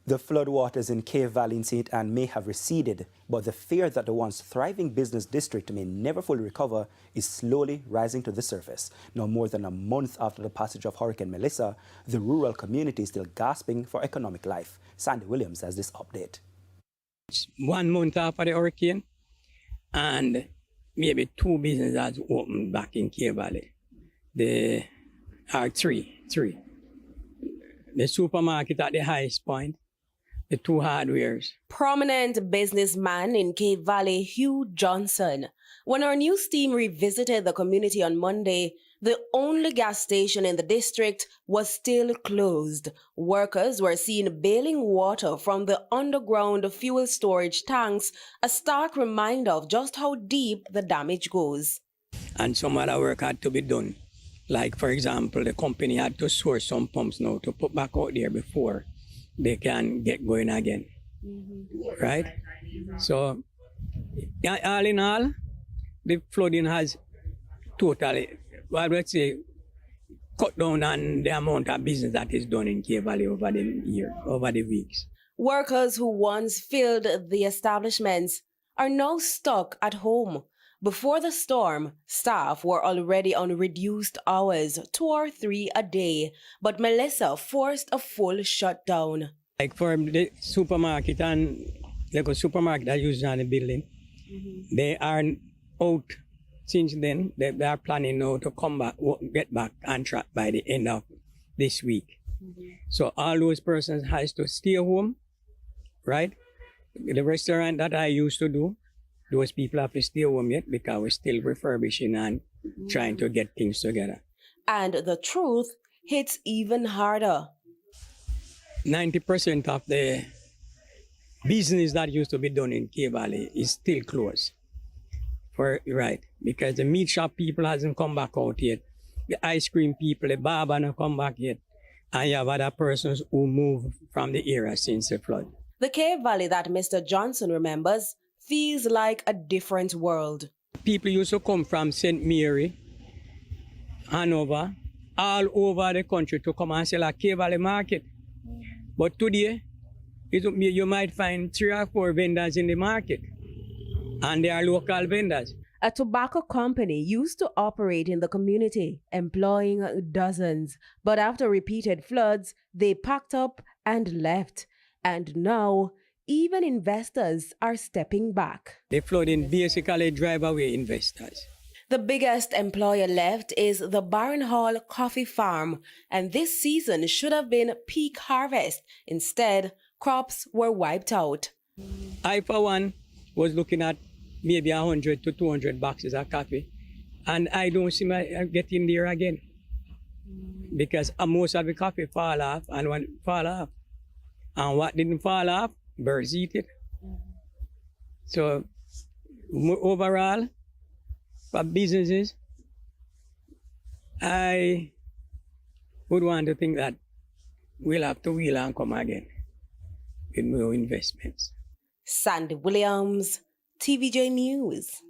The floodwaters in Cave Valley in St. Anne may have receded, but the fear that the once thriving business district may never fully recover is slowly rising to the surface. Now, more than a month after the passage of Hurricane Melissa, the rural community is still gasping for economic life. Sandy Williams has this update. 1 month after the hurricane, and maybe 2 businesses opened back in Cave Valley. There are three. The supermarket at the highest point, the 2 hardwares. Prominent businessman in Cave Valley, Hugh Johnson. When our news team revisited the community on Monday, the only gas station in the district was still closed. Workers were seen bailing water from the underground fuel storage tanks, a stark reminder of just how deep the damage goes. And some other work had to be done. Like, for example, the company had to source some pumps now to put back out there before they can get going again. Right? So, all in all, the flooding has totally, well, let's say, cut down on the amount of business that is done in Cave Valley over the weeks. Workers who once filled the establishments are now stuck at home. Before the storm, staff were already on reduced hours, 2 or 3 a day, but Melissa forced a full shutdown. Like for the supermarket and the supermarket that used in the building, they are out since then. They are planning now to come back, get back on track by the end of this week. So all those persons has to stay home, right? The restaurant that I used to do, those people have to stay home yet because we're still refurbishing and trying to get things together. And the truth hits even harder. 90% of the business that used to be done in Cave Valley is still closed. Right, because the meat shop people hasn't come back out yet. The ice cream people, the barber not come back yet. And you have other persons who moved from the area since the flood. The Cave Valley that Mr. Johnson remembers feels like a different world. People used to come from St. Mary, Hanover, all over the country to come and sell at Cave Valley Market. But today, you might find 3 or 4 vendors in the market, and they are local vendors. A tobacco company used to operate in the community, employing dozens. But after repeated floods, they packed up and left. And now, even investors are stepping back. The flooding basically drive away investors. The biggest employer left is the Barron Hall Coffee Farm, and this season should have been peak harvest. Instead, crops were wiped out. I, for one, was looking at maybe 100 to 200 boxes of coffee, and I don't see my getting there again because most of the coffee fall off, and when it fall off, and what didn't fall off, birds eat it. So overall, for businesses, I would want to think that we'll have to wheel and come again with more investments. Sandy Williams, TVJ News.